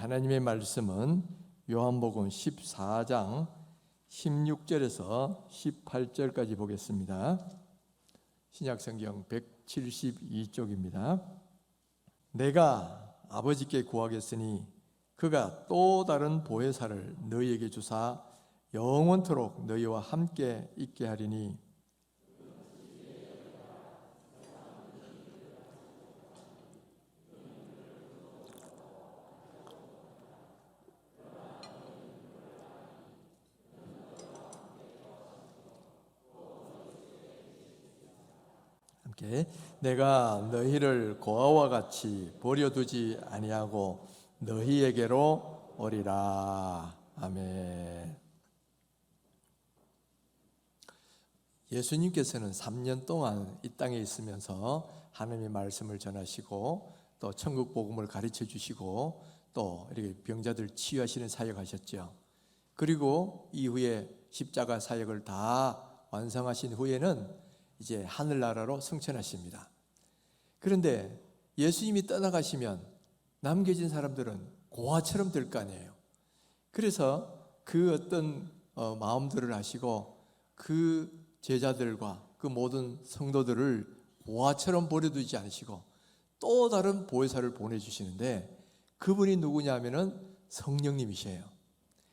하나님의 말씀은 요한복음 14장 16절에서 18절까지 보겠습니다. 신약성경 172쪽입니다. 내가 아버지께 구하겠으니 그가 또 다른 보혜사를 너희에게 주사 영원토록 너희와 함께 있게 하리니 내가 너희를 고아와 같이 버려두지 아니하고 너희에게로 오리라. 아멘. 예수님께서는 3년 동안 이 땅에 있으면서 하나님의 말씀을 전하시고 또 천국 복음을 가르쳐 주시고 또 이렇게 병자들 치유하시는 사역하셨죠. 그리고 이후에 십자가 사역을 다 완성하신 후에는 이제 하늘나라로 승천하십니다. 그런데 예수님이 떠나가시면 남겨진 사람들은 고아처럼 될 거 아니에요. 그래서 그 어떤 마음들을 하시고 그 제자들과 그 모든 성도들을 고아처럼 버려두지 않으시고 또 다른 보혜사를 보내주시는데 그분이 누구냐 하면은 성령님이셔요.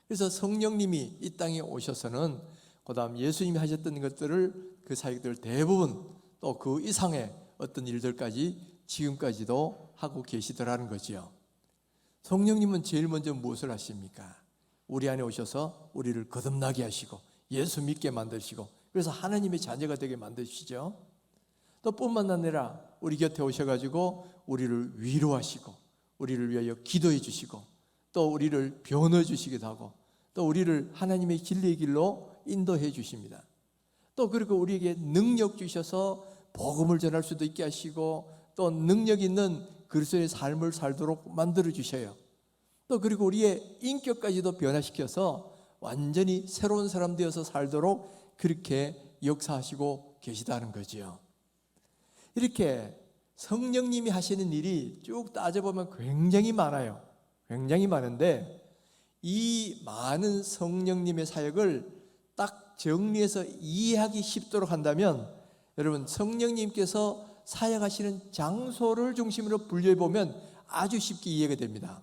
그래서 성령님이 이 땅에 오셔서는 그 다음 예수님이 하셨던 것들을 그 사역들 대부분 또 그 이상의 어떤 일들까지 지금까지도 하고 계시더라는 거지요. 성령님은 제일 먼저 무엇을 하십니까? 우리 안에 오셔서 우리를 거듭나게 하시고 예수 믿게 만드시고 그래서 하나님의 자녀가 되게 만드시죠. 또 뿐만 아니라 우리 곁에 오셔가지고 우리를 위로하시고 우리를 위하여 기도해 주시고 또 우리를 변호해 주시기도 하고 또 우리를 하나님의 진리의 길로 인도해 주십니다. 또 그리고 우리에게 능력 주셔서 복음을 전할 수도 있게 하시고 또 능력 있는 그리스도의 삶을 살도록 만들어 주셔요. 또 그리고 우리의 인격까지도 변화시켜서 완전히 새로운 사람 되어서 살도록 그렇게 역사하시고 계시다는 거지요. 이렇게 성령님이 하시는 일이 쭉 따져보면 굉장히 많아요. 굉장히 많은데 이 많은 성령님의 사역을 딱 정리해서 이해하기 쉽도록 한다면 여러분 성령님께서 사역하시는 장소를 중심으로 분류해보면 아주 쉽게 이해가 됩니다.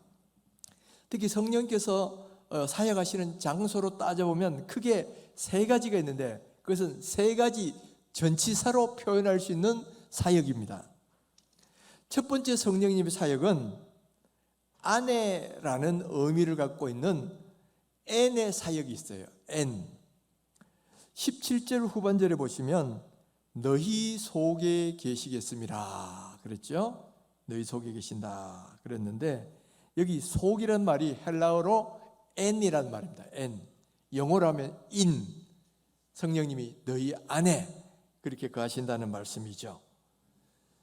특히 성령께서 사역하시는 장소로 따져보면 크게 세 가지가 있는데 그것은 세 가지 전치사로 표현할 수 있는 사역입니다. 첫 번째 성령님의 사역은 아내라는 의미를 갖고 있는 N의 사역이 있어요. N. 17절 후반절에 보시면 너희 속에 계시겠습니다 그랬죠? 너희 속에 계신다 그랬는데 여기 속이란 말이 헬라어로 N이란 말입니다. N. 영어로 하면 in. 성령님이 너희 안에 그렇게 거하신다는 말씀이죠.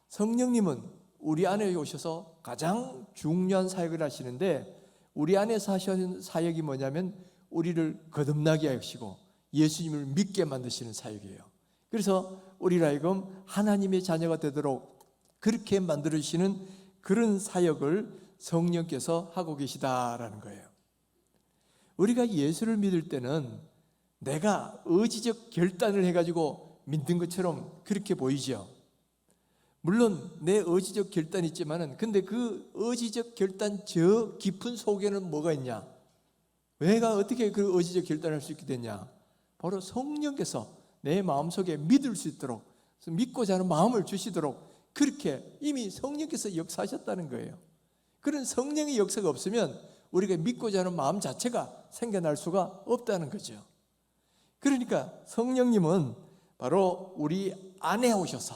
성령님은 우리 안에 오셔서 가장 중요한 사역을 하시는데 우리 안에서 하시는 사역이 뭐냐면 우리를 거듭나게 하시고 예수님을 믿게 만드시는 사역이에요. 그래서 우리를 하여금 하나님의 자녀가 되도록 그렇게 만들어주시는 그런 사역을 성령께서 하고 계시다라는 거예요. 우리가 예수를 믿을 때는 내가 의지적 결단을 해가지고 믿는 것처럼 그렇게 보이죠. 물론 내 의지적 결단이 있지만은 근데 그 의지적 결단 저 깊은 속에는 뭐가 있냐? 내가 어떻게 그 의지적 결단을 할 수 있게 됐냐? 바로 성령께서 내 마음속에 믿을 수 있도록 믿고자 하는 마음을 주시도록 그렇게 이미 성령께서 역사하셨다는 거예요. 그런 성령의 역사가 없으면 우리가 믿고자 하는 마음 자체가 생겨날 수가 없다는 거죠. 그러니까 성령님은 바로 우리 안에 오셔서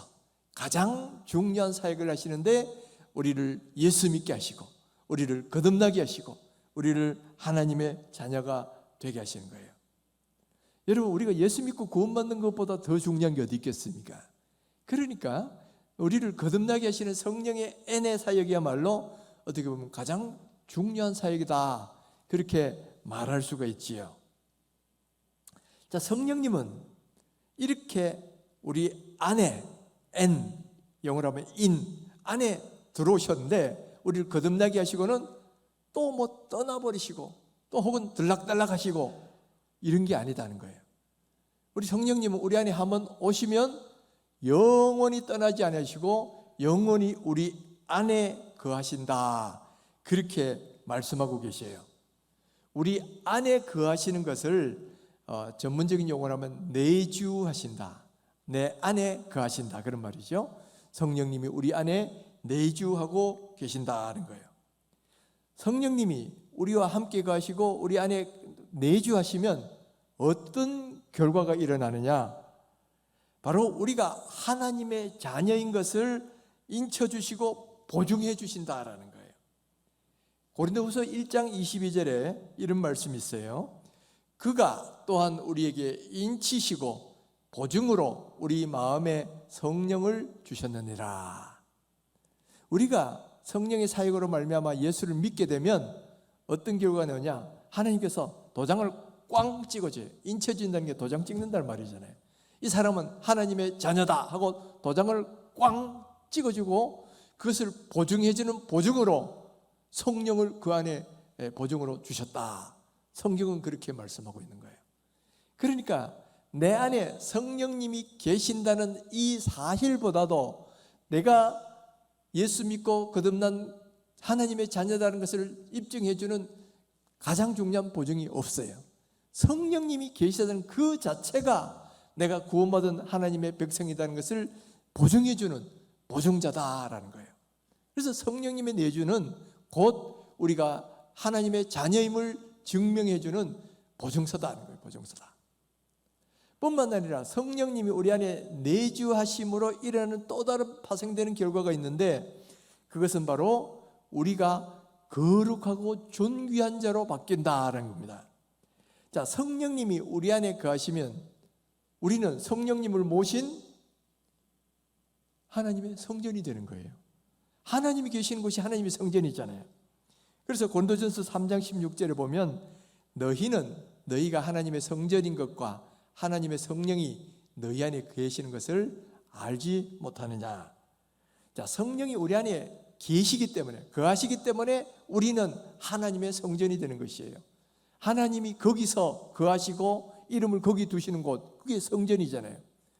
가장 중요한 사역을 하시는데 우리를 예수 믿게 하시고 우리를 거듭나게 하시고 우리를 하나님의 자녀가 되게 하시는 거예요. 여러분 우리가 예수 믿고 구원받는 것보다 더 중요한 게 어디 있겠습니까? 그러니까 우리를 거듭나게 하시는 성령의 N의 사역이야말로 어떻게 보면 가장 중요한 사역이다 그렇게 말할 수가 있지요. 자, 성령님은 이렇게 우리 안에 N, 영어로 하면 in 안에 들어오셨는데 우리를 거듭나게 하시고는 또 뭐 떠나버리시고 또 혹은 들락달락 하시고 이런 게 아니다는 거예요. 우리 성령님은 우리 안에 한번 오시면 영원히 떠나지 않으시고 영원히 우리 안에 거하신다, 그렇게 말씀하고 계셔요. 우리 안에 거하시는 것을 전문적인 용어로 하면 내주하신다, 내 안에 거하신다, 그런 말이죠. 성령님이 우리 안에 내주하고 계신다는 거예요. 성령님이 우리와 함께 거하시고 우리 안에 내주하시면 어떤 결과가 일어나느냐? 바로 우리가 하나님의 자녀인 것을 인쳐주시고 보증해 주신다라는 거예요. 고린도후서 1장 22절에 이런 말씀이 있어요. 그가 또한 우리에게 인치시고 보증으로 우리 마음에 성령을 주셨느니라. 우리가 성령의 사역으로 말미암아 예수를 믿게 되면 어떤 결과가 나오냐? 하나님께서 도장을 꽝 찍어줘요. 인쳐진다는 게 도장 찍는다는 말이잖아요. 이 사람은 하나님의 자녀다 하고 도장을 꽝 찍어주고 그것을 보증해주는 보증으로 성령을 그 안에 보증으로 주셨다. 성경은 그렇게 말씀하고 있는 거예요. 그러니까 내 안에 성령님이 계신다는 이 사실보다도 내가 예수 믿고 거듭난 하나님의 자녀다는 것을 입증해주는 가장 중요한 보증이 없어요. 성령님이 계시다는 그 자체가 내가 구원받은 하나님의 백성이라는 것을 보증해주는 보증자다라는 거예요. 그래서 성령님의 내주는 곧 우리가 하나님의 자녀임을 증명해주는 보증서다는 거예요. 보증서다. 뿐만 아니라 성령님이 우리 안에 내주하심으로 일어나는 또 다른 파생되는 결과가 있는데, 그것은 바로 우리가 거룩하고 존귀한 자로 바뀐다라는 겁니다. 자, 성령님이 우리 안에 거하시면 우리는 성령님을 모신 하나님의 성전이 되는 거예요. 하나님이 계시는 곳이 하나님의 성전이잖아요. 그래서 고린도전서 3장 16절에 보면 너희는 너희가 하나님의 성전인 것과 하나님의 성령이 너희 안에 계시는 것을 알지 못하느냐. 자, 성령이 우리 안에 계시기 때문에, 거하시기 때문에 우리는 하나님의 성전이 되는 것이에요. 하나님이 거기서 거하시고 이름을 거기 두시는 곳, 그게 성전이잖아요.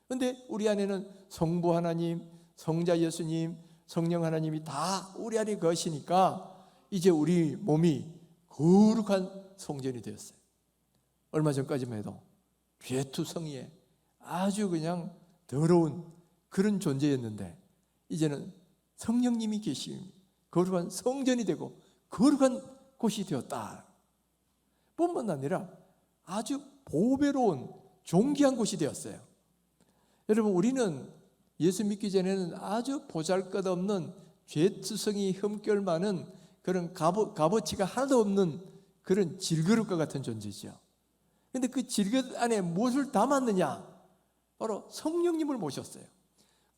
그런데 우리 안에는 성부 하나님, 성자 예수님, 성령 하나님이 다 우리 안에 거하시니까 이제 우리 몸이 거룩한 성전이 되었어요. 얼마 전까지만 해도 죄투성이에 아주 그냥 더러운 그런 존재였는데 이제는 성령님이 계시니 거룩한 성전이 되고 거룩한 곳이 되었다. 뿐만 아니라 아주 보배로운 존귀한 곳이 되었어요. 여러분, 우리는 예수 믿기 전에는 아주 보잘것없는 죄투성이 흠결 많은 그런 값어치가 하나도 없는 그런 질그릇과 같은 존재죠. 그런데 그 질그릇 안에 무엇을 담았느냐? 바로 성령님을 모셨어요.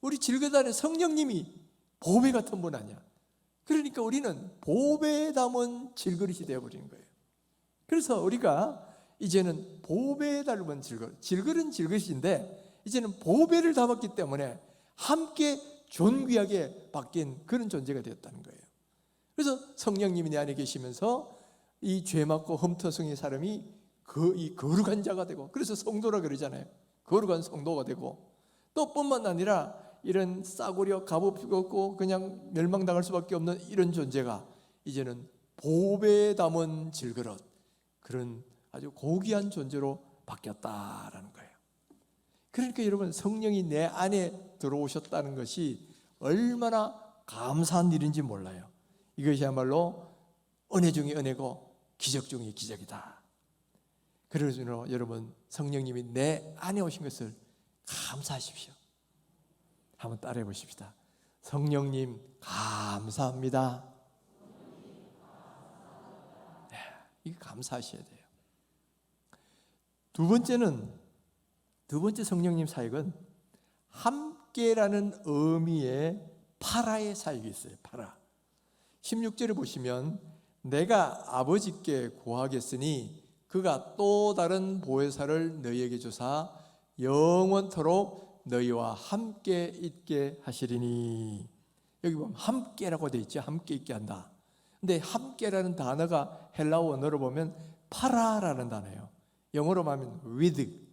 우리 질그릇 안에 성령님이 보배 같은 분 아니야. 그러니까 우리는 보배에 담은 질그릇이 되어버리는 거예요. 그래서 우리가 이제는 보배에 담은 질그릇, 질그릇은 질그릇인데 이제는 보배를 담았기 때문에 함께 존귀하게 바뀐 그런 존재가 되었다는 거예요. 그래서 성령님이 내 안에 계시면서 이 죄맞고 흠터성의 사람이 이 거룩한 자가 되고, 그래서 성도라 그러잖아요. 거룩한 성도가 되고, 또 뿐만 아니라 이런 싸구려 값없이 없고 그냥 멸망당할 수밖에 없는 이런 존재가 이제는 보배에 담은 질그릇, 그런 아주 고귀한 존재로 바뀌었다라는 거예요. 그러니까 여러분, 성령이 내 안에 들어오셨다는 것이 얼마나 감사한 일인지 몰라요. 이것이야말로 은혜 중에 은혜고 기적 중에 기적이다. 그래서 여러분, 성령님이 내 안에 오신 것을 감사하십시오. 한번 따라해 보십시다. 성령님 감사합니다. 네, 이거 감사하셔야 돼요. 두 번째 성령님 사역은 함께라는 의미의 파라의 사역이 있어요. 파라. 16절에 보시면 내가 아버지께 구하겠으니 그가 또 다른 보혜사를 너희에게 주사 영원토록 너희와 함께 있게 하시리니. 여기 보면 함께라고 되어 있죠. 함께 있게 한다. 근데 함께라는 단어가 헬라어 원어로 보면 파라라는 단어예요. 영어로 하면 with,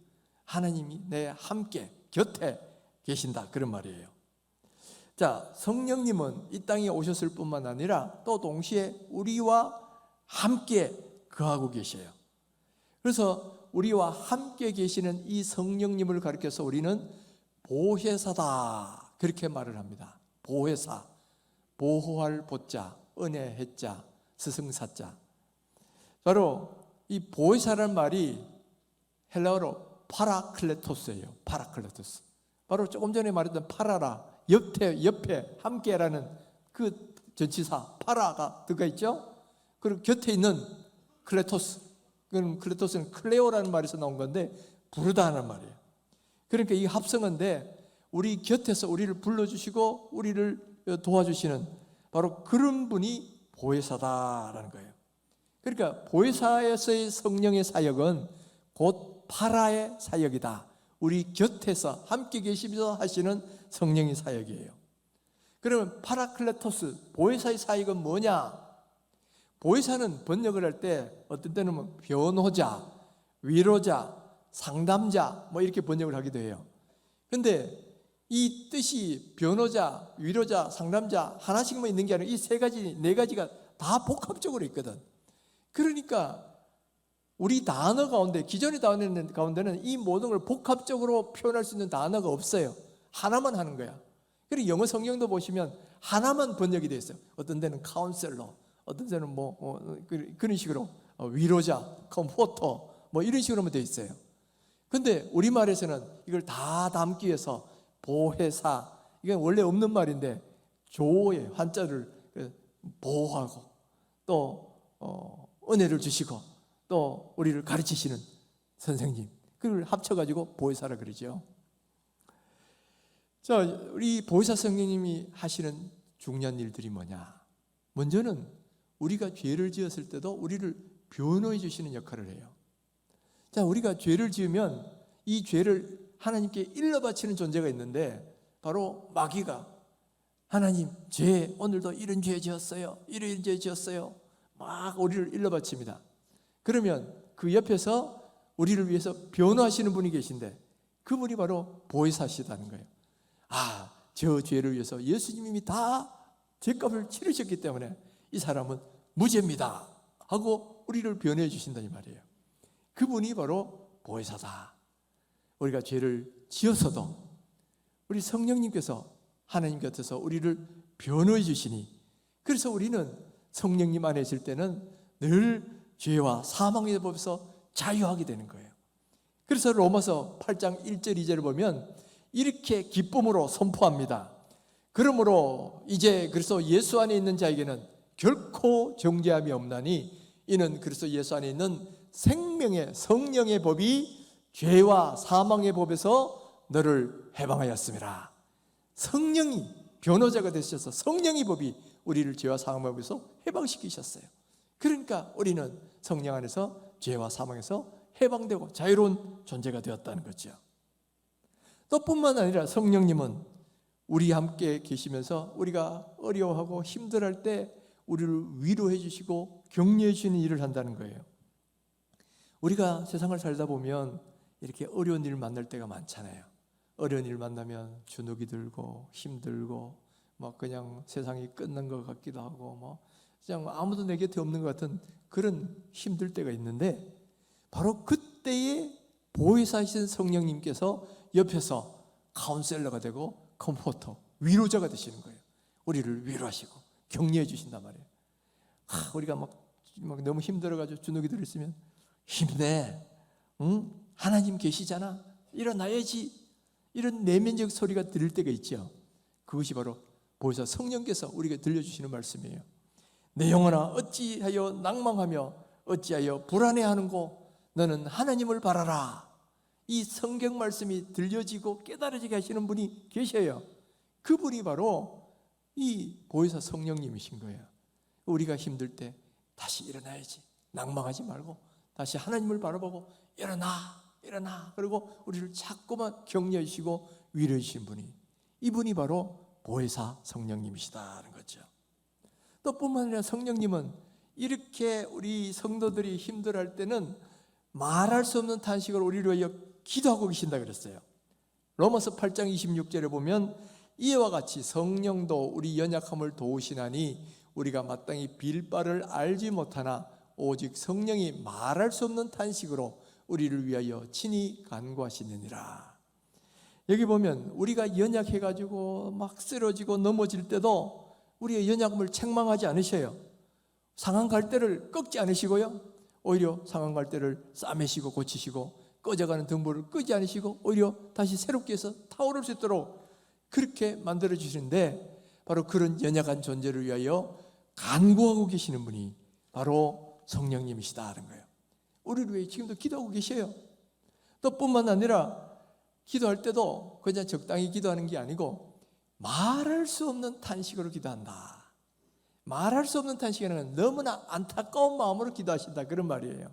하나님이 내 함께 곁에 계신다, 그런 말이에요. 자, 성령님은 이 땅에 오셨을 뿐만 아니라 또 동시에 우리와 함께 거하고 계셔요. 그래서 우리와 함께 계시는 이 성령님을 가리켜서 우리는 보혜사다, 그렇게 말을 합니다. 보혜사, 보호할 보자, 은혜 해자, 스승사자. 바로 이 보혜사라는 말이 헬라어로 파라클레토스예요. 파라클레토스. 바로 조금 전에 말했던 파라라, 옆에 함께라는 그 전치사 파라가 들어가 있죠. 그리고 곁에 있는 클레토스, 그럼 클레토스는 클레오라는 말에서 나온 건데 부르다 하는 말이에요. 그러니까 이 합성어인데 우리 곁에서 우리를 불러주시고 우리를 도와주시는 바로 그런 분이 보혜사다라는 거예요. 그러니까 보혜사에서의 성령의 사역은 곧 파라의 사역이다. 우리 곁에서 함께 계시면서 하시는 성령의 사역이에요. 그러면 파라클레토스, 보혜사의 사역은 뭐냐? 보혜사는 번역을 할 때 어떤 때는 뭐 변호자, 위로자, 상담자 뭐 이렇게 번역을 하기도 해요. 그런데 이 뜻이 변호자, 위로자, 상담자 하나씩만 있는 게 아니라 이 세 가지, 네 가지가 다 복합적으로 있거든. 그러니까 우리 단어 가운데, 기존의 단어 가운데는 이 모든 걸 복합적으로 표현할 수 있는 단어가 없어요. 하나만 하는 거야. 그리고 영어 성경도 보시면 하나만 번역이 되어 있어요. 어떤 데는 카운셀러, 어떤 데는 그런 식으로 위로자, 컴포터 뭐 이런 식으로만 되어 있어요. 근데 우리말에서는 이걸 다 담기 위해서 보혜사, 이건 원래 없는 말인데 조의 한자를 보호하고 또 은혜를 주시고 또 우리를 가르치시는 선생님, 그걸 합쳐가지고 보혜사라 그러죠. 자, 우리 보혜사 성령님이 하시는 중요한 일들이 뭐냐? 먼저는 우리가 죄를 지었을 때도 우리를 변호해 주시는 역할을 해요. 자, 우리가 죄를 지으면 이 죄를 하나님께 일러 바치는 존재가 있는데 바로 마귀가 하나님, 오늘도 이런 죄 지었어요, 이런 죄 지었어요, 막 우리를 일러 바칩니다. 그러면 그 옆에서 우리를 위해서 변호하시는 분이 계신데 그분이 바로 보혜사시다는 거예요. 아, 저 죄를 위해서 예수님이 다 죄값을 치르셨기 때문에 이 사람은 무죄입니다 하고 우리를 변호해 주신다는 말이에요. 그분이 바로 보혜사다. 우리가 죄를 지어서도 우리 성령님께서 하나님 곁에서 우리를 변호해 주시니, 그래서 우리는 성령님 안에 있을 때는 늘 죄와 사망의 법에서 자유하게 되는 거예요. 그래서 로마서 8장 1절 2절을 보면 이렇게 기쁨으로 선포합니다. 그러므로 이제 그래서 예수 안에 있는 자에게는 결코 정죄함이 없나니 이는 그래서 예수 안에 있는 생명의 성령의 법이 죄와 사망의 법에서 너를 해방하였습니다. 성령이 변호자가 되셔서 성령의 법이 우리를 죄와 사망의 법에서 해방시키셨어요. 그러니까 우리는 성령 안에서 죄와 사망에서 해방되고 자유로운 존재가 되었다는 거죠. 또 뿐만 아니라 성령님은 우리 함께 계시면서 우리가 어려워하고 힘들어할 때 우리를 위로해 주시고 격려해 주시는 일을 한다는 거예요. 우리가 세상을 살다 보면 이렇게 어려운 일을 만날 때가 많잖아요. 어려운 일 만나면 주눅이 들고 힘들고 막 그냥 세상이 끝난 것 같기도 하고 뭐 그냥 아무도 내 곁에 없는 것 같은 그런 힘들 때가 있는데 바로 그때에 보혜사이신 성령님께서 옆에서 카운셀러가 되고 컴포터, 위로자가 되시는 거예요. 우리를 위로하시고 격려해 주신단 말이에요. 우리가 막 너무 힘들어가지고 주눅이 들었으면 힘내, 응? 하나님 계시잖아, 일어나야지, 이런 내면적 소리가 들릴 때가 있죠. 그것이 바로 보혜사 성령께서 우리에게 들려주시는 말씀이에요. 내 영혼아 어찌하여 낭망하며 어찌하여 불안해하는고 너는 하나님을 바라라. 이 성경 말씀이 들려지고 깨달아지게 하시는 분이 계셔요. 그분이 바로 이 보혜사 성령님이신 거예요. 우리가 힘들 때 다시 일어나야지, 낭망하지 말고 다시 하나님을 바라보고 일어나 그리고 우리를 자꾸만 격려해 주시고 위로해 주신 분이, 이분이 바로 보혜사 성령님이시다는 거죠. 또 뿐만 아니라 성령님은 이렇게 우리 성도들이 힘들어할 때는 말할 수 없는 탄식으로 우리를 위하여 기도하고 계신다 그랬어요. 로마서 8장 26절에 보면 이와 같이 성령도 우리 연약함을 도우시나니 우리가 마땅히 빌 바를 알지 못하나 오직 성령이 말할 수 없는 탄식으로 우리를 위하여 친히 간구하시느니라. 여기 보면 우리가 연약해가지고 막 쓰러지고 넘어질 때도 우리의 연약함을 책망하지 않으셔요. 상한 갈대를 꺾지 않으시고요, 오히려 상한 갈대를 싸매시고 고치시고 꺼져가는 등불을 끄지 않으시고 오히려 다시 새롭게 해서 타오를 수 있도록 그렇게 만들어 주시는데, 바로 그런 연약한 존재를 위하여 간구하고 계시는 분이 바로 성령님이시다는 거예요. 우리를 위해 지금도 기도하고 계셔요. 또 뿐만 아니라 기도할 때도 그냥 적당히 기도하는 게 아니고 말할 수 없는 탄식으로 기도한다. 말할 수 없는 탄식이라는 너무나 안타까운 마음으로 기도하신다, 그런 말이에요.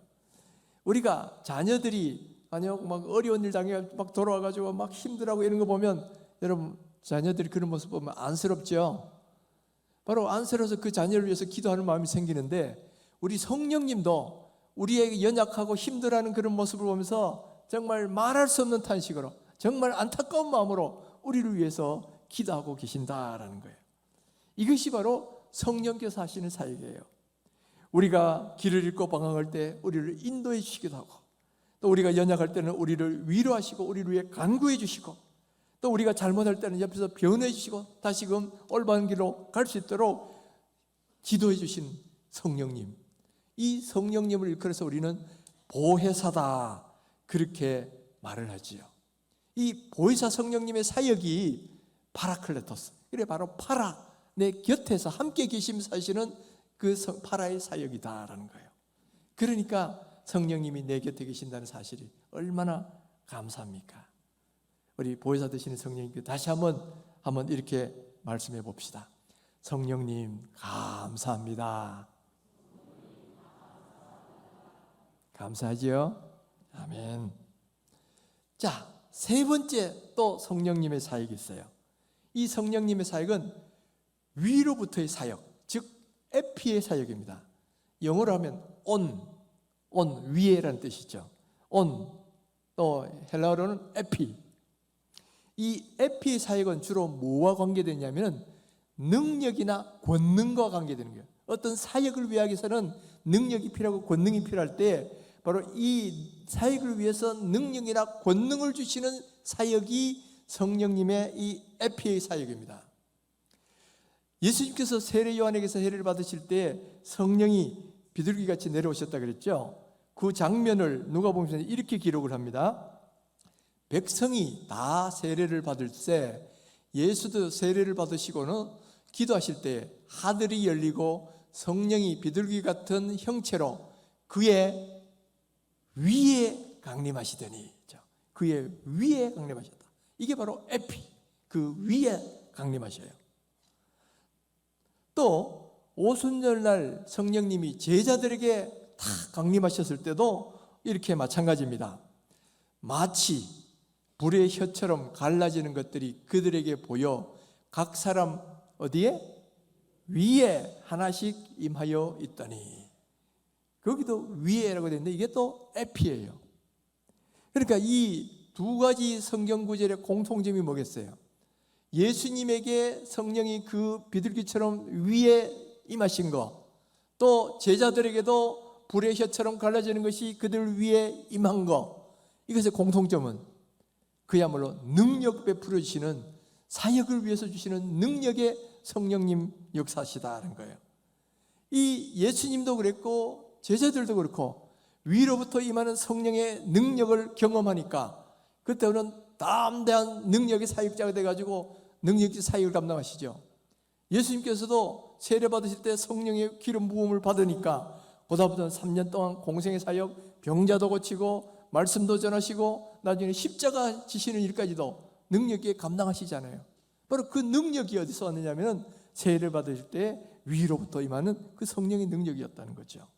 우리가 자녀들이 만약 막 어려운 일 당해 막 돌아와가지고 막 힘들어하고 이런 거 보면, 여러분 자녀들이 그런 모습 보면 안쓰럽죠. 바로 안쓰러워서 그 자녀를 위해서 기도하는 마음이 생기는데, 우리 성령님도 우리에게 연약하고 힘들어하는 그런 모습을 보면서 정말 말할 수 없는 탄식으로, 정말 안타까운 마음으로 우리를 위해서 기도하고 계신다라는 거예요. 이것이 바로 성령께서 하시는 사역이에요. 우리가 길을 잃고 방황할 때 우리를 인도해 주시기도 하고, 또 우리가 연약할 때는 우리를 위로하시고 우리를 위해 간구해 주시고, 또 우리가 잘못할 때는 옆에서 변호해 주시고 다시금 올바른 길로 갈 수 있도록 지도해 주신 성령님, 이 성령님을 일컬어서 우리는 보혜사다, 그렇게 말을 하지요. 이 보혜사 성령님의 사역이 파라클레토스, 그래 바로 파라, 내 곁에서 함께 계시면서 사시는 그 파라의 사역이다라는 거예요. 그러니까 성령님이 내 곁에 계신다는 사실이 얼마나 감사합니까? 우리 보혜사 되시는 성령님께 다시 한번 이렇게 말씀해 봅시다. 성령님 감사합니다. 감사하지요? 아멘. 자, 세 번째 또 성령님의 사역이 있어요. 이 성령님의 사역은 위로부터의 사역, 즉 에피의 사역입니다. 영어로 하면 on 위에라는 뜻이죠. on, 또 헬라어로는 에피. 이 에피의 사역은 주로 뭐와 관계되냐면 능력이나 권능과 관계되는 거예요. 어떤 사역을 위하기 위해서는 능력이 필요하고 권능이 필요할 때 바로 이 사역을 위해서 능력이나 권능을 주시는 사역이 성령님의 이 에피의 사역입니다. 예수님께서 세례 요한에게서 세례를 받으실 때 성령이 비둘기같이 내려오셨다 그랬죠. 그 장면을 누가복음에서 이렇게 기록을 합니다. 백성이 다 세례를 받을 때 예수도 세례를 받으시고는 기도하실 때 하늘이 열리고 성령이 비둘기 같은 형체로 그의 위에 강림하시더니, 그의 위에 강림하셨다. 이게 바로 에피, 그 위에 강림하셔요. 또 오순절날 성령님이 제자들에게 다 강림하셨을 때도 이렇게 마찬가지입니다. 마치 불의 혀처럼 갈라지는 것들이 그들에게 보여 각 사람 어디에? 위에 하나씩 임하여 있더니, 거기도 위에라고 되어 있는데 이게 또 에피예요. 그러니까 이 두 가지 성경 구절의 공통점이 뭐겠어요? 예수님에게 성령이 그 비둘기처럼 위에 임하신 것, 또 제자들에게도 불의 혀처럼 갈라지는 것이 그들 위에 임한 것, 이것의 공통점은 그야말로 능력 베풀어 주시는, 사역을 위해서 주시는 능력의 성령님 역사시다는 거예요. 이 예수님도 그랬고 제자들도 그렇고 위로부터 임하는 성령의 능력을 경험하니까 그때는 담대한 능력의 사역자가 돼가지고 능력의 사역을 감당하시죠. 예수님께서도 세례 받으실 때 성령의 기름 부음을 받으니까 보다보다 3년 동안 공생의 사역, 병자도 고치고 말씀도 전하시고 나중에 십자가 지시는 일까지도 능력이 감당하시잖아요. 바로 그 능력이 어디서 왔느냐면 세례를 받으실 때 위로부터 임하는 그 성령의 능력이었다는 거죠.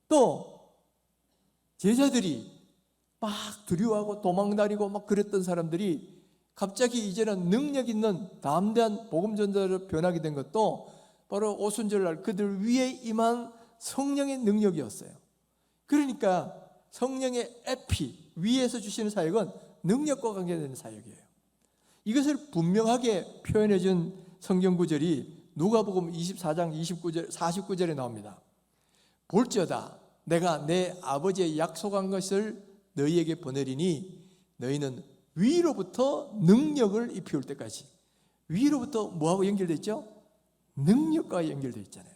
또 제자들이 막 두려워하고 도망다니고 막 그랬던 사람들이 갑자기 이제는 능력 있는 담대한 복음 전도자로 변하게 된 것도 바로 오순절날 그들 위에 임한 성령의 능력이었어요. 그러니까 성령의 에피, 위에서 주시는 사역은 능력과 관계되는 사역이에요. 이것을 분명하게 표현해 준 성경 구절이 누가복음 24장 29절, 49절에 나옵니다. 볼지어다 내가 내 아버지의 약속한 것을 너희에게 보내리니 너희는 위로부터 능력을 입혀올 때까지. 위로부터 뭐하고 연결되어 있죠? 능력과 연결되어 있잖아요.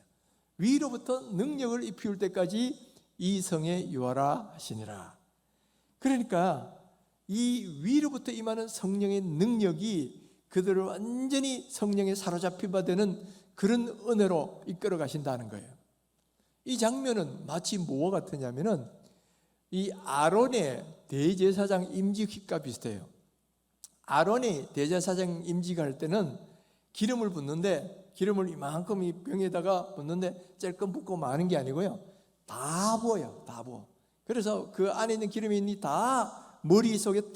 위로부터 능력을 입혀올 때까지 이 성에 유하라 하시니라. 그러니까 이 위로부터 임하는 성령의 능력이 그들을 완전히 성령에 사로잡힌 바 되는 그런 은혜로 이끌어 가신다는 거예요. 이 장면은 마치 뭐와 같으냐면은 이 아론의 대제사장 임직과 비슷해요. 아론이 대제사장 임직할 때는 기름을 붓는데 기름을 이만큼 이 병에다가 붓는데 찔끔 붓고 마는 게 아니고요. 다 부어요. 다 부어. 그래서 그 안에 있는 기름이 다 머릿속에 탁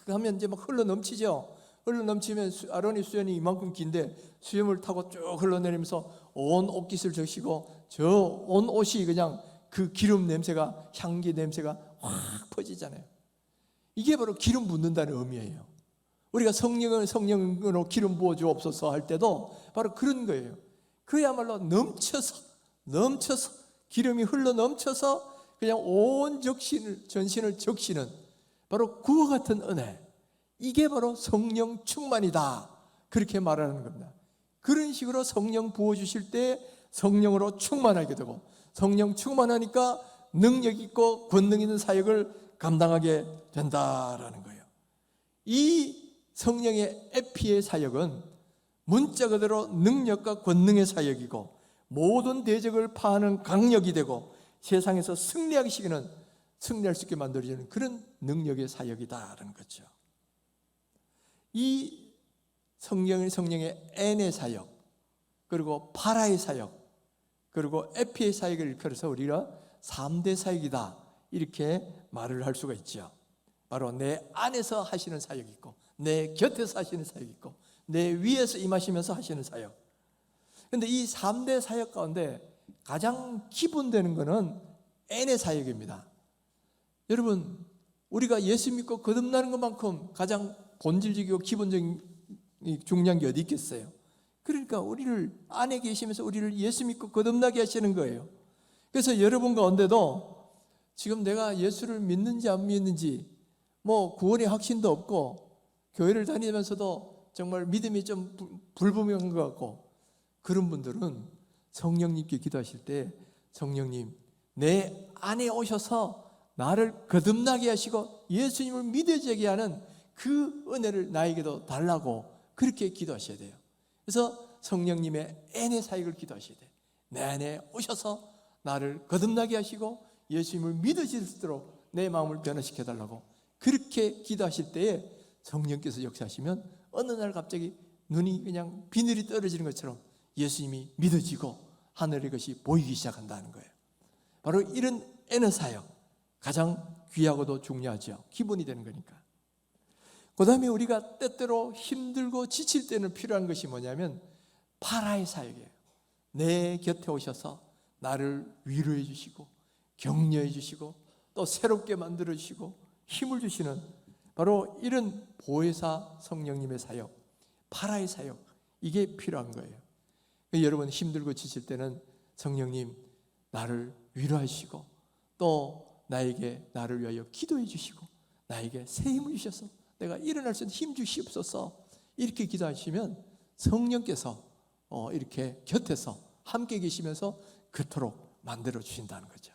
하면 이제 막 흘러 넘치죠. 흘러 넘치면 아론의 수염이 이만큼 긴데 수염을 타고 쭉 흘러내리면서 온 옷깃을 적시고 저 온 옷이 그냥 그 기름 냄새가, 향기 냄새가 확 퍼지잖아요. 이게 바로 기름 붓는다는 의미예요. 우리가 성령으로 기름 부어 주옵소서 할 때도 바로 그런 거예요. 그야말로 넘쳐서 기름이 흘러 넘쳐서 그냥 온 전신을 적시는 바로 그와 같은 은혜. 이게 바로 성령 충만이다. 그렇게 말하는 겁니다. 그런 식으로 성령 부어주실 때 성령으로 충만하게 되고 성령 충만하니까 능력 있고 권능 있는 사역을 감당하게 된다라는 거예요. 이 성령의 에피의 사역은 문자 그대로 능력과 권능의 사역이고 모든 대적을 파하는 강력이 되고 세상에서 승리할 수 있게 만들어주는 그런 능력의 사역이다라는 거죠. 이 성령의 N의 사역, 그리고 파라의 사역, 그리고 에피의 사역을 일컬어서 우리가 3대 사역이다 이렇게 말을 할 수가 있죠. 바로 내 안에서 하시는 사역이 있고 내 곁에서 하시는 사역이 있고 내 위에서 임하시면서 하시는 사역. 그런데 이 3대 사역 가운데 가장 기본되는 것은 N의 사역입니다. 여러분, 우리가 예수 믿고 거듭나는 것만큼 가장 본질적이고 기본적인 중요한 게 어디 있겠어요? 그러니까 우리를 안에 계시면서 우리를 예수 믿고 거듭나게 하시는 거예요. 그래서 여러분 가운데도 지금 내가 예수를 믿는지 안 믿는지 뭐 구원의 확신도 없고 교회를 다니면서도 정말 믿음이 좀 불분명한 것 같고 그런 분들은 성령님께 기도하실 때 성령님 내 안에 오셔서 나를 거듭나게 하시고 예수님을 믿어지게 하는 그 은혜를 나에게도 달라고 그렇게 기도하셔야 돼요. 그래서 성령님의 N의 사역을 기도하셔야 돼요. 내 안에 오셔서 나를 거듭나게 하시고 예수님을 믿어질 수 있도록 내 마음을 변화시켜 달라고 그렇게 기도하실 때에 성령께서 역사하시면 어느 날 갑자기 눈이 그냥 비늘이 떨어지는 것처럼 예수님이 믿어지고 하늘의 것이 보이기 시작한다는 거예요. 바로 이런 N의 사역 가장 귀하고도 중요하죠. 기본이 되는 거니까. 그 다음에 우리가 때때로 힘들고 지칠 때는 필요한 것이 뭐냐면 파라의 사역이에요. 내 곁에 오셔서 나를 위로해 주시고 격려해 주시고 또 새롭게 만들어 주시고 힘을 주시는 바로 이런 보혜사 성령님의 사역, 파라의 사역, 이게 필요한 거예요. 여러분 힘들고 지칠 때는 성령님 나를 위로하시고 또 나에게 나를 위하여 기도해 주시고 나에게 새 힘을 주셔서 내가 일어날 수 있는 힘 주시옵소서 이렇게 기도하시면 성령께서 이렇게 곁에서 함께 계시면서 그토록 만들어 주신다는 거죠.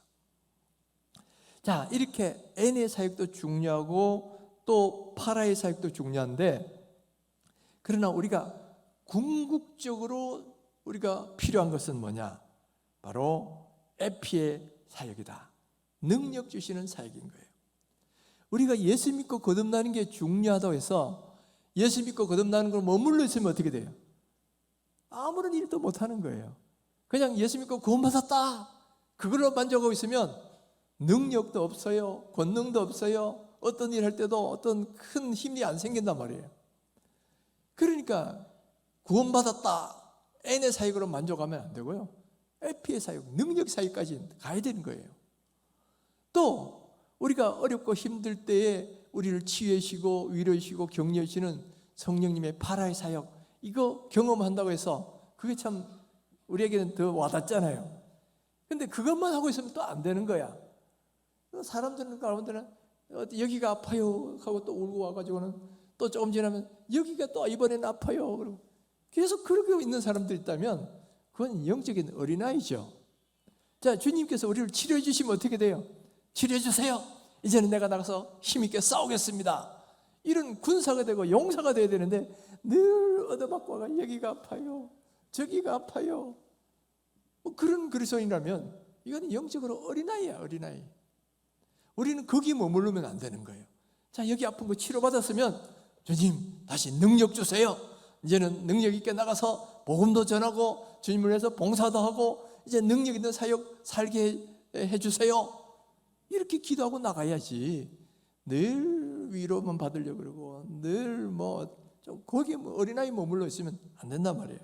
자, 이렇게 N의 사역도 중요하고 또 파라의 사역도 중요한데 그러나 우리가 궁극적으로 우리가 필요한 것은 뭐냐? 바로 에피의 사역이다. 능력 주시는 사역인 거예요. 우리가 예수 믿고 거듭나는 게 중요하다고 해서 예수 믿고 거듭나는 걸 머물러 있으면 어떻게 돼요? 아무런 일도 못하는 거예요. 그냥 예수 믿고 구원받았다 그걸로 만족하고 있으면 능력도 없어요, 권능도 없어요, 어떤 일 할 때도 어떤 큰 힘이 안 생긴단 말이에요. 그러니까 구원받았다 N의 사역으로 만족하면 안 되고요. 에피의 사역, 능력 사역까지 가야 되는 거예요. 또 우리가 어렵고 힘들 때에 우리를 치유하시고 위로하시고 격려하시는 성령님의 파라의 사역, 이거 경험한다고 해서 그게 참 우리에게는 더 와닿잖아요. 근데 그것만 하고 있으면 또 안 되는 거야. 사람들은 가운데는 여기가 아파요 하고 또 울고 와가지고는 또 조금 지나면 여기가 또 이번엔 아파요 그러고 계속 그러고 있는 사람들이 있다면 그건 영적인 어린아이죠. 자, 주님께서 우리를 치료해 주시면 어떻게 돼요? 치료해 주세요. 이제는 내가 나가서 힘있게 싸우겠습니다. 이런 군사가 되고 용사가 돼야 되는데 늘 얻어맞고 와가 여기가 아파요, 저기가 아파요. 뭐 그런 그리스도인이라면 이건 영적으로 어린아이야, 어린아이. 우리는 거기 머무르면 안 되는 거예요. 자, 여기 아픈 거 치료받았으면 주님 다시 능력 주세요. 이제는 능력 있게 나가서 복음도 전하고 주님을 위해서 봉사도 하고 이제 능력 있는 사역 살게 해주세요. 이렇게 기도하고 나가야지. 늘 위로만 받으려고 그러고 늘 뭐 좀 거기에 어린아이 머물러 있으면 안 된단 말이에요.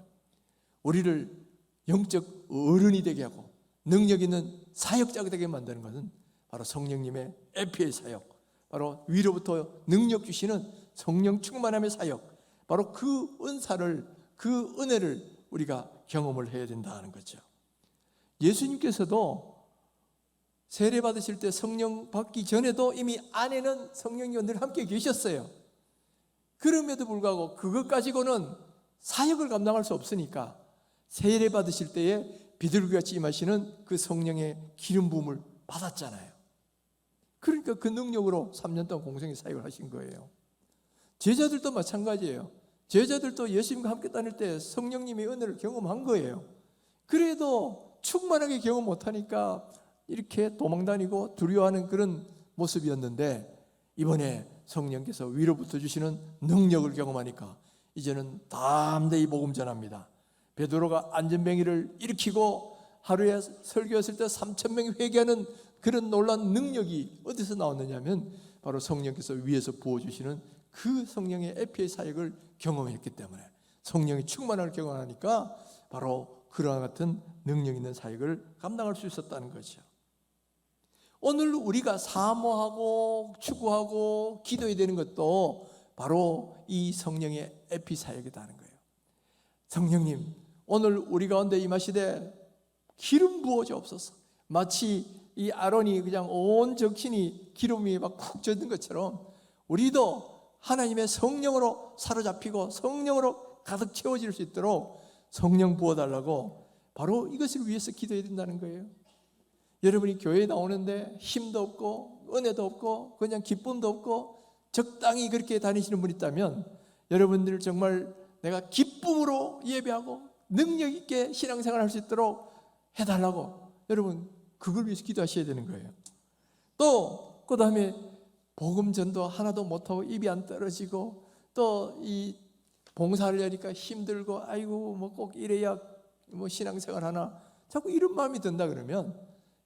우리를 영적 어른이 되게 하고 능력 있는 사역자가 되게 만드는 것은 바로 성령님의 에피의 사역, 바로 위로부터 능력 주시는 성령 충만함의 사역, 바로 그 은사를, 그 은혜를 우리가 경험을 해야 된다는 거죠. 예수님께서도 세례 받으실 때 성령 받기 전에도 이미 안에는 성령이 늘 함께 계셨어요. 그럼에도 불구하고 그것 가지고는 사역을 감당할 수 없으니까 세례 받으실 때에 비둘기같이 임하시는 그 성령의 기름 부음을 받았잖아요. 그러니까 그 능력으로 3년 동안 공생의 사역을 하신 거예요. 제자들도 마찬가지예요. 제자들도 예수님과 함께 다닐 때 성령님의 은혜를 경험한 거예요. 그래도 충만하게 경험 못하니까 이렇게 도망다니고 두려워하는 그런 모습이었는데 이번에 성령께서 위로부터 주시는 능력을 경험하니까 이제는 담대히 복음 전합니다. 베드로가 안전뱅이를 일으키고 하루에 설교했을 때 3,000명이 회개하는 그런 놀라운 능력이 어디서 나왔느냐면 바로 성령께서 위에서 부어주시는 그 성령의 에피의 사역을 경험했기 때문에 성령이 충만함을 경험하니까 바로 그러한 같은 능력 있는 사역을 감당할 수 있었다는 거죠. 오늘 우리가 사모하고 추구하고 기도해야 되는 것도 바로 이 성령의 에피 사역이라는 거예요. 성령님, 오늘 우리 가운데 임하시되 기름 부어 주옵소서. 마치 이 아론이 그냥 온 적신이 기름이 막 푹 젖은 것처럼 우리도 하나님의 성령으로 사로잡히고 성령으로 가득 채워질 수 있도록 성령 부어달라고 바로 이것을 위해서 기도해야 된다는 거예요. 여러분이 교회에 나오는데 힘도 없고 은혜도 없고 그냥 기쁨도 없고 적당히 그렇게 다니시는 분이 있다면 여러분들 정말 내가 기쁨으로 예배하고 능력 있게 신앙생활 할 수 있도록 해달라고 여러분 그걸 위해서 기도하셔야 되는 거예요. 또 그 다음에 복음 전도 하나도 못하고 입이 안 떨어지고 또 이 봉사를 하니까 힘들고 아이고 뭐 꼭 이래야 뭐 신앙생활 하나 자꾸 이런 마음이 든다 그러면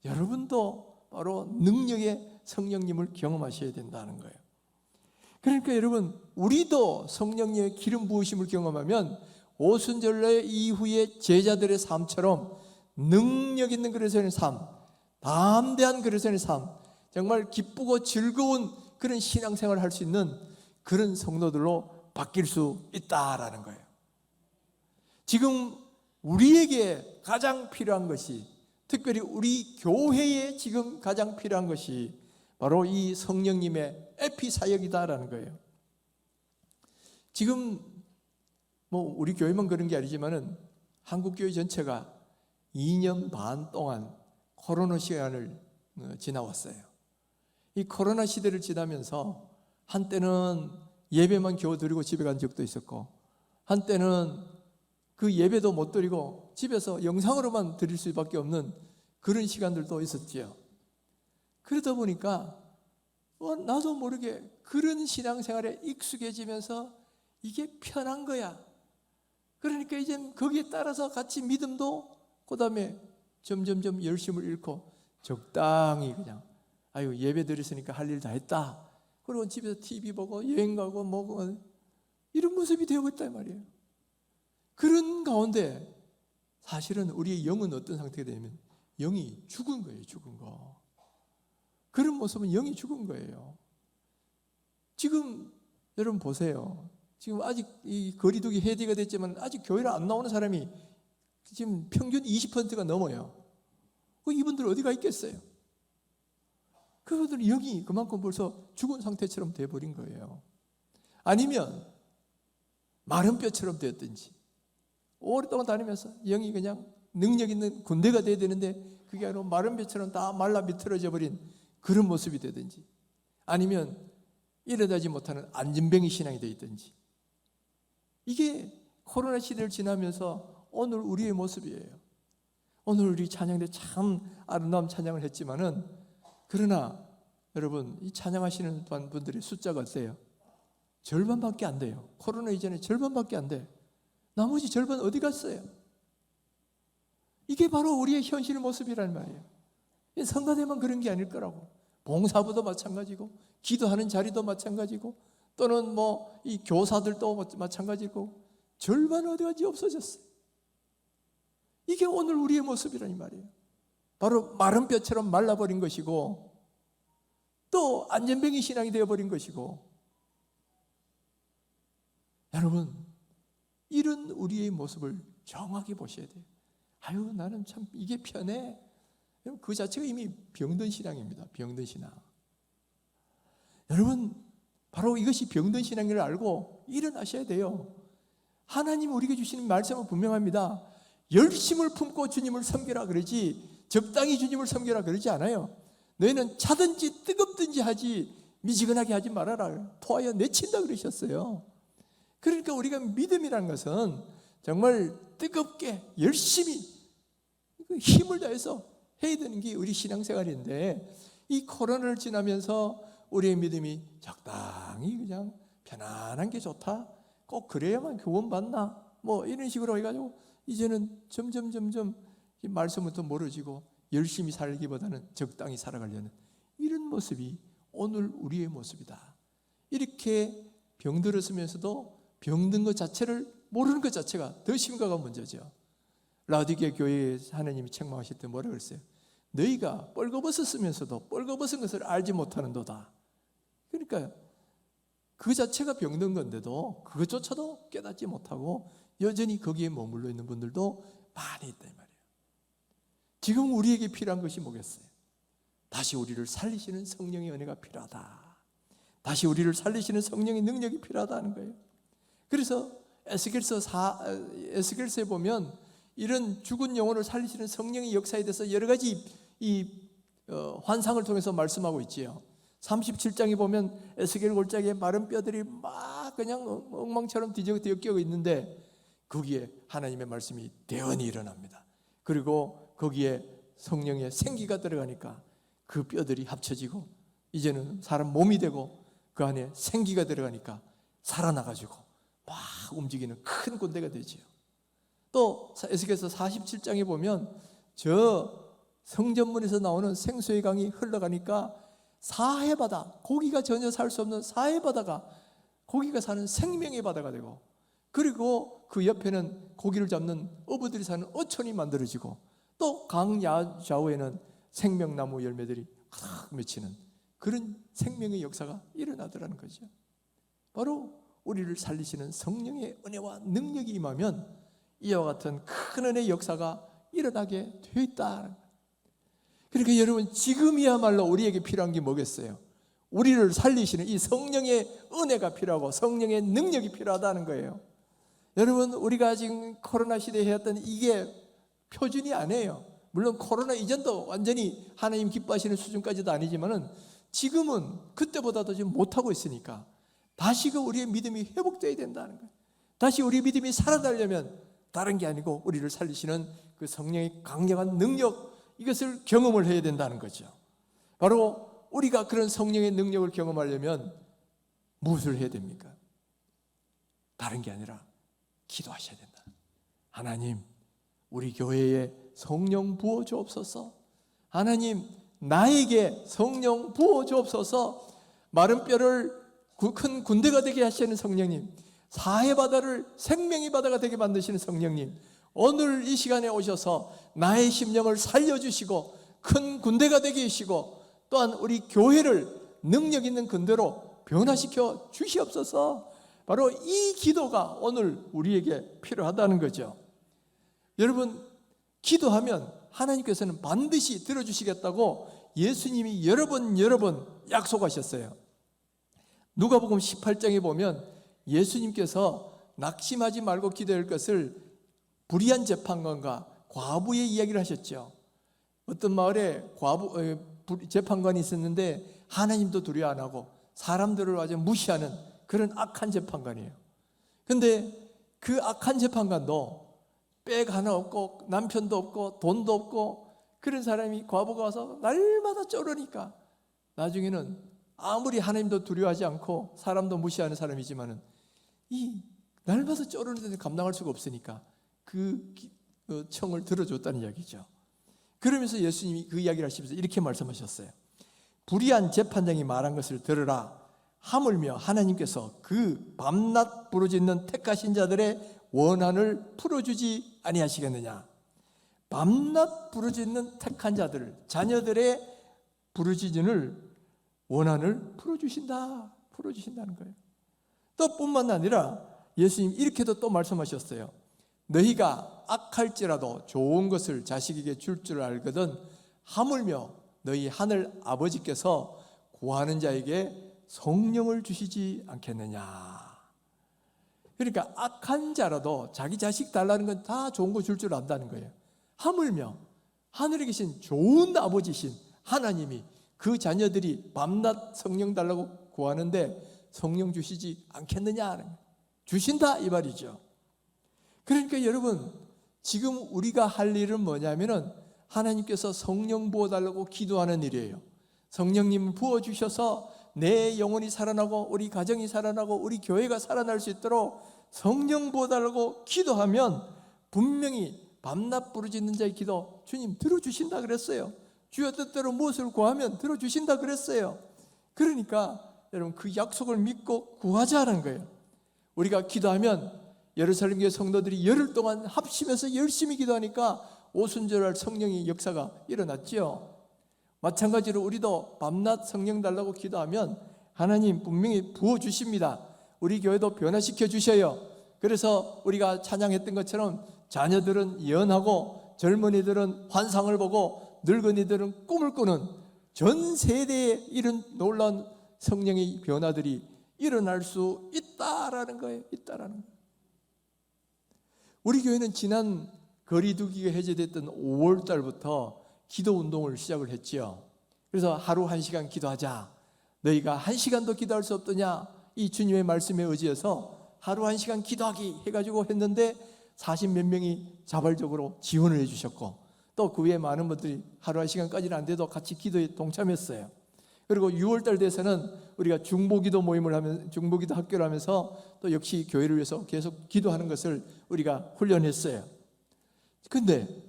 여러분도 바로 능력의 성령님을 경험하셔야 된다는 거예요. 그러니까 여러분 우리도 성령님의 기름 부으심을 경험하면 오순절날 이후의 제자들의 삶처럼 능력 있는 그리스도인의 삶, 담대한 그리스도인의 삶, 정말 기쁘고 즐거운 그런 신앙생활을 할 수 있는 그런 성도들로 바뀔 수 있다라는 거예요. 지금 우리에게 가장 필요한 것이 특별히 우리 교회에 지금 가장 필요한 것이 바로 이 성령님의 에피 사역이다라는 거예요. 지금 뭐 우리 교회만 그런 게 아니지만은 한국 교회 전체가 2년 반 동안 코로나 시간을 지나왔어요. 이 코로나 시대를 지나면서 한때는 예배만 겨우 드리고 집에 간 적도 있었고 한때는 그 예배도 못 드리고 집에서 영상으로만 드릴 수밖에 없는 그런 시간들도 있었지요. 그러다 보니까 나도 모르게 그런 신앙생활에 익숙해지면서 이게 편한 거야. 그러니까 이제 거기에 따라서 같이 믿음도 그 다음에 점점점 열심을 잃고 적당히 그냥 아유 예배 드렸으니까 할 일 다 했다. 그리고 집에서 TV 보고 여행 가고 뭐고 이런 모습이 되고 있단 말이에요. 그런 가운데 사실은 우리의 영은 어떤 상태가 되면 영이 죽은 거예요. 죽은 거. 그런 모습은 영이 죽은 거예요. 지금 여러분 보세요. 지금 아직 이 거리두기 해제가 됐지만 아직 교회를 안 나오는 사람이 지금 평균 20%가 넘어요. 이분들 어디 가 있겠어요? 그분들은 영이 그만큼 벌써 죽은 상태처럼 돼버린 거예요. 아니면 마른 뼈처럼 되었든지, 오랫동안 다니면서 영이 그냥 능력 있는 군대가 돼야 되는데 그게 아니라 마른 뼈처럼 다 말라 비틀어져 버린 그런 모습이 되든지, 아니면 일어나지 못하는 안진뱅이 신앙이 되어 있든지, 이게 코로나 시대를 지나면서 오늘 우리의 모습이에요. 오늘 우리 찬양 때 참 아름다운 찬양을 했지만은, 그러나 여러분 이 찬양하시는 분들의 숫자가 어때요? 절반밖에 안 돼요. 코로나 이전에 절반밖에 안 돼. 나머지 절반 어디 갔어요? 이게 바로 우리의 현실 모습이란 말이에요. 성가대만 그런 게 아닐 거라고. 봉사부도 마찬가지고, 기도하는 자리도 마찬가지고, 또는 뭐 이 교사들도 마찬가지고, 절반 어디 갔지? 없어졌어요. 이게 오늘 우리의 모습이라니 말이에요. 바로 마른 뼈처럼 말라버린 것이고, 또 안전뱅이 신앙이 되어버린 것이고. 여러분, 이런 우리의 모습을 정확히 보셔야 돼요. 아유, 나는 참 이게 편해. 그 자체가 이미 병든 신앙입니다. 병든 신앙. 여러분, 바로 이것이 병든 신앙을 알고 일어나셔야 돼요. 하나님 우리에게 주시는 말씀은 분명합니다. 열심을 품고 주님을 섬기라 그러지, 적당히 주님을 섬기라 그러지 않아요. 너희는 차든지 뜨겁든지 하지 미지근하게 하지 말아라. 토하여 내친다 그러셨어요. 그러니까 우리가 믿음이라는 것은 정말 뜨겁게 열심히 힘을 다해서 해야 되는 게 우리 신앙생활인데, 이 코로나를 지나면서 우리의 믿음이 적당히 그냥 편안한 게 좋다, 꼭 그래야만 구원받나, 뭐 이런 식으로 해가지고 이제는 점점 이 말씀부터 멀어지고 열심히 살기보다는 적당히 살아가려는 이런 모습이 오늘 우리의 모습이다. 이렇게 병들었으면서도 병든 것 자체를 모르는 것 자체가 더 심각한 문제죠. 라디게 교회에 하나님이 책망하실 때 뭐라 그랬어요? 너희가 뻘거벗었으면서도 뻘거벗은 것을 알지 못하는도다. 그러니까 그 자체가 병든 건데도 그것조차도 깨닫지 못하고 여전히 거기에 머물러 있는 분들도 많이 있단 말이에요. 지금 우리에게 필요한 것이 뭐겠어요? 다시 우리를 살리시는 성령의 은혜가 필요하다. 다시 우리를 살리시는 성령의 능력이 필요하다는 거예요. 그래서 에스겔서에 보면 이런 죽은 영혼을 살리시는 성령의 역사에 대해서 여러 가지 환상을 통해서 말씀하고 있지요. 37장에 보면 에스겔 골짜기에 마른 뼈들이 막 그냥 엉망처럼 뒤적여 있는데, 거기에 하나님의 말씀이 대언이 일어납니다. 그리고 거기에 성령의 생기가 들어가니까 그 뼈들이 합쳐지고 이제는 사람 몸이 되고, 그 안에 생기가 들어가니까 살아나가지고 막 움직이는 큰 군대가 되지요. 또 에스겔서 47장에 보면 저 성전문에서 나오는 생수의 강이 흘러가니까 사해 바다, 고기가 전혀 살 수 없는 사해 바다가 고기가 사는 생명의 바다가 되고, 그리고 그 옆에는 고기를 잡는 어부들이 사는 어촌이 만들어지고, 또 강 좌우에는 생명나무 열매들이 탁 맺히는 그런 생명의 역사가 일어나더라는 거죠. 바로 우리를 살리시는 성령의 은혜와 능력이 임하면 이와 같은 큰 은혜의 역사가 일어나게 되어 있다. 그러니까 여러분, 지금이야말로 우리에게 필요한 게 뭐겠어요? 우리를 살리시는 이 성령의 은혜가 필요하고 성령의 능력이 필요하다는 거예요. 여러분, 우리가 지금 코로나 시대에 해왔던 이게 표준이 아니에요. 물론 코로나 이전도 완전히 하나님 기뻐하시는 수준까지도 아니지만은 지금은 그때보다도 지금 못하고 있으니까 다시 그 우리의 믿음이 회복되어야 된다는 거예요. 다시 우리 믿음이 살아나려면 다른 게 아니고 우리를 살리시는 그 성령의 강력한 능력, 이것을 경험을 해야 된다는 거죠. 바로 우리가 그런 성령의 능력을 경험하려면 무엇을 해야 됩니까? 다른 게 아니라 기도하셔야 된다. 하나님, 우리 교회에 성령 부어 주옵소서. 하나님, 나에게 성령 부어 주옵소서. 마른 뼈를 큰 군대가 되게 하시는 성령님, 사해 바다를 생명의 바다가 되게 만드시는 성령님, 오늘 이 시간에 오셔서 나의 심령을 살려주시고 큰 군대가 되게 하시고 또한 우리 교회를 능력 있는 군대로 변화시켜 주시옵소서. 바로 이 기도가 오늘 우리에게 필요하다는 거죠. 여러분, 기도하면 하나님께서는 반드시 들어주시겠다고 예수님이 여러 번 약속하셨어요. 누가복음 18장에 보면 예수님께서 낙심하지 말고 기도할 것을 불의한 재판관과 과부의 이야기를 하셨죠. 어떤 마을에 재판관이 있었는데 하나님도 두려워 안 하고 사람들을 아주 무시하는 그런 악한 재판관이에요. 그런데 그 악한 재판관도 백 하나 없고 남편도 없고 돈도 없고 그런 사람이 과부가 와서 날마다 쪼르니까 나중에는 아무리 하나님도 두려워하지 않고 사람도 무시하는 사람이지만은 이 날마다 쪼르는데 감당할 수가 없으니까 그 청을 들어줬다는 이야기죠. 그러면서 예수님이 그 이야기를 하시면서 이렇게 말씀하셨어요. 불의한 재판장이 말한 것을 들으라. 하물며 하나님께서 그 밤낮 부르짖는 택하신 자들의 원한을 풀어주지 아니하시겠느냐. 밤낮 부르짖는 택한 자들, 자녀들의 부르짖음을 원한을 풀어주신다는 거예요. 또 뿐만 아니라 예수님 이렇게도 또 말씀하셨어요. 너희가 악할지라도 좋은 것을 자식에게 줄 줄 알거든 하물며 너희 하늘 아버지께서 구하는 자에게 성령을 주시지 않겠느냐. 그러니까 악한 자라도 자기 자식 달라는 건 다 좋은 거 줄 줄 안다는 거예요. 하물며 하늘에 계신 좋은 아버지신 하나님이 그 자녀들이 밤낮 성령 달라고 구하는데 성령 주시지 않겠느냐. 주신다 이 말이죠. 그러니까 여러분, 지금 우리가 할 일은 뭐냐면은 하나님께서 성령 부어달라고 기도하는 일이에요. 성령님을 부어주셔서 내 영혼이 살아나고 우리 가정이 살아나고 우리 교회가 살아날 수 있도록 성령 부어달라고 기도하면 분명히 밤낮 부르짖는 자의 기도 주님 들어주신다 그랬어요. 주여 뜻대로 무엇을 구하면 들어주신다 그랬어요. 그러니까 여러분 그 약속을 믿고 구하자는 거예요. 우리가 기도하면 예루살렘 교회 성도들이 열흘 동안 합심해서 열심히 기도하니까 오순절날 성령의 역사가 일어났지요. 마찬가지로 우리도 밤낮 성령 달라고 기도하면 하나님 분명히 부어주십니다. 우리 교회도 변화시켜 주셔요. 그래서 우리가 찬양했던 것처럼 자녀들은 예언하고 젊은이들은 환상을 보고 늙은이들은 꿈을 꾸는 전 세대에 이런 놀라운 성령의 변화들이 일어날 수 있다라는 거예요. 우리 교회는 지난 거리두기가 해제됐던 5월 달부터 기도 운동을 시작을 했지요. 그래서 하루 1시간 기도하자. 너희가 1시간도 기도할 수 없더냐? 이 주님의 말씀에 의지해서 하루 1시간 기도하기 해가지고 했는데 40몇 명이 자발적으로 지원을 해주셨고 또 그 외에 많은 분들이 하루 1시간까지는 안 돼도 같이 기도에 동참했어요. 그리고 6월 달 돼서는 우리가 중보기도 모임을 하면 중보기도 학교를 하면서 또 역시 교회를 위해서 계속 기도하는 것을 우리가 훈련했어요. 근데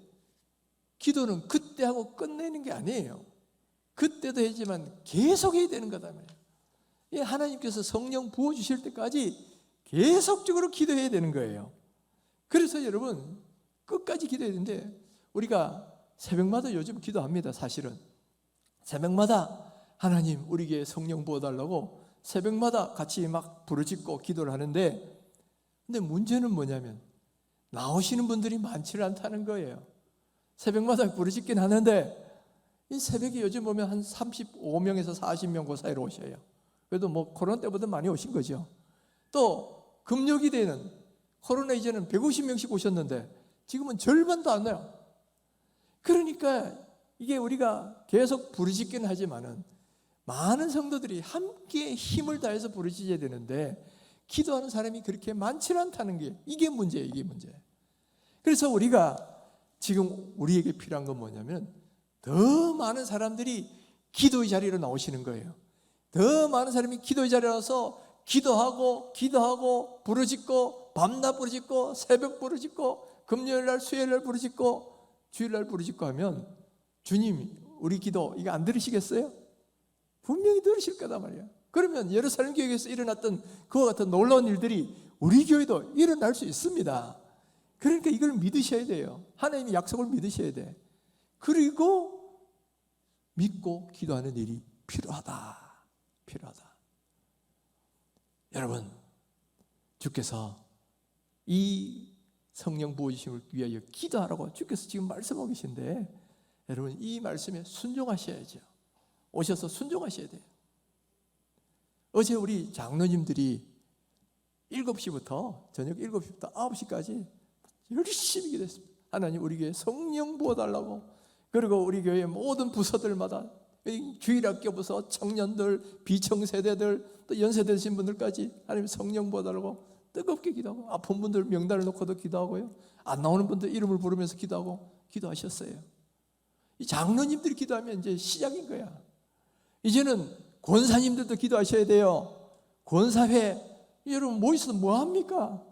기도는 그때 하고 끝내는 게 아니에요. 그때도 했지만 계속 해야 되는 거다 말이에요. 하나님께서 성령 부어주실 때까지 계속적으로 기도해야 되는 거예요. 그래서 여러분 끝까지 기도해야 되는데 우리가 새벽마다 요즘 기도합니다. 사실은 새벽마다 하나님 우리에게 성령 부어달라고 새벽마다 같이 막 부르짖고 기도를 하는데 근데 문제는 뭐냐면 나오시는 분들이 많지는 않다는 거예요. 새벽마다 부르짖긴 하는데 이 새벽에 요즘 보면 한 35명에서 40명 그 사이로 오셔요. 그래도 뭐 코로나 때보다 많이 오신 거죠. 또 금요기대는 코로나 이전은 150명씩 오셨는데 지금은 절반도 안 와요. 그러니까 이게 우리가 계속 부르짖긴 하지만은 많은 성도들이 함께 힘을 다해서 부르짖어야 되는데 기도하는 사람이 그렇게 많지는 않다는 게 이게 문제예요. 이게 문제. 그래서 우리가 지금 우리에게 필요한 건 뭐냐면 더 많은 사람들이 기도의 자리로 나오시는 거예요. 더 많은 사람이 기도의 자리에 나와서 기도하고 부르짖고 밤낮 부르짖고 새벽 부르짖고 금요일날 수요일날 부르짖고 주일날 부르짖고 하면 주님 우리 기도 이거 안 들으시겠어요? 분명히 들으실 거다 말이야. 그러면 예루살렘 교회에서 일어났던 그와 같은 놀라운 일들이 우리 교회도 일어날 수 있습니다. 그러니까 이걸 믿으셔야 돼요. 하나님의 약속을 믿으셔야 돼. 그리고 믿고 기도하는 일이 필요하다. 여러분, 주께서 이 성령 부어주심을 위하여 기도하라고 주께서 지금 말씀하고 계신데, 여러분 이 말씀에 순종하셔야죠. 오셔서 순종하셔야 돼요. 어제 우리 장로님들이 7시부터 저녁 7시부터 9시까지 열심히 기도했습니다. 하나님 우리 교회에 성령 부어달라고. 그리고 우리 교회 모든 부서들마다 주일학교 부서, 청년들, 비청세대들, 또 연세대 되신 분들까지 하나님 성령 부어달라고 뜨겁게 기도하고, 아픈 분들 명단을 놓고도 기도하고요, 안 나오는 분들 이름을 부르면서 기도하고 기도하셨어요. 이 장로님들이 기도하면 이제 시작인 거야. 이제는 권사님들도 기도하셔야 돼요. 권사회, 여러분 모이셔서 뭐합니까?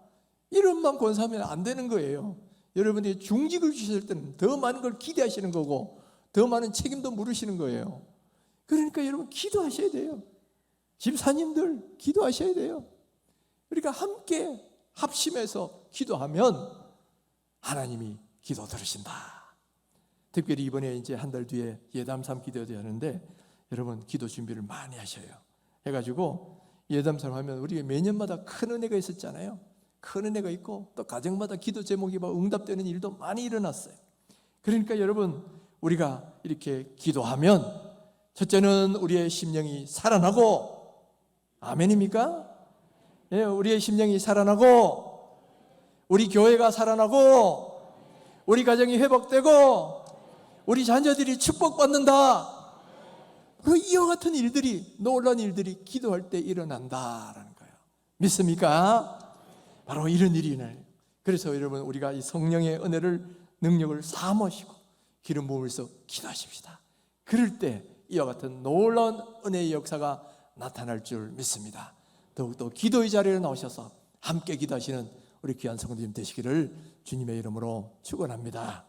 이름만 권사하면 안 되는 거예요. 여러분이 중직을 주실 때는 더 많은 걸 기대하시는 거고 더 많은 책임도 물으시는 거예요. 그러니까 여러분 기도하셔야 돼요. 집사님들 기도하셔야 돼요. 그러니까 함께 합심해서 기도하면 하나님이 기도 들으신다. 특별히 이번에 이제 한 달 뒤에 예담삼 기도해야 하는데, 여러분 기도 준비를 많이 하셔요. 해가지고 예담삼 하면 우리가 매년마다 큰 은혜가 있었잖아요. 큰 은혜가 있고 또 가정마다 기도 제목이 막 응답되는 일도 많이 일어났어요. 그러니까 여러분 우리가 이렇게 기도하면 첫째는 우리의 심령이 살아나고, 아멘입니까? 예, 우리의 심령이 살아나고, 우리 교회가 살아나고, 우리 가정이 회복되고, 우리 자녀들이 축복받는다. 이와 같은 일들이, 놀라운 일들이 기도할 때 일어난다라는 거예요. 믿습니까? 바로 이런 일이 일어나요. 그래서 여러분 우리가 이 성령의 은혜를, 능력을 사모하시고 기름 부음에서 기도하십시다. 그럴 때 이와 같은 놀라운 은혜의 역사가 나타날 줄 믿습니다. 더욱더 기도의 자리에 나오셔서 함께 기도하시는 우리 귀한 성도님 되시기를 주님의 이름으로 축원합니다.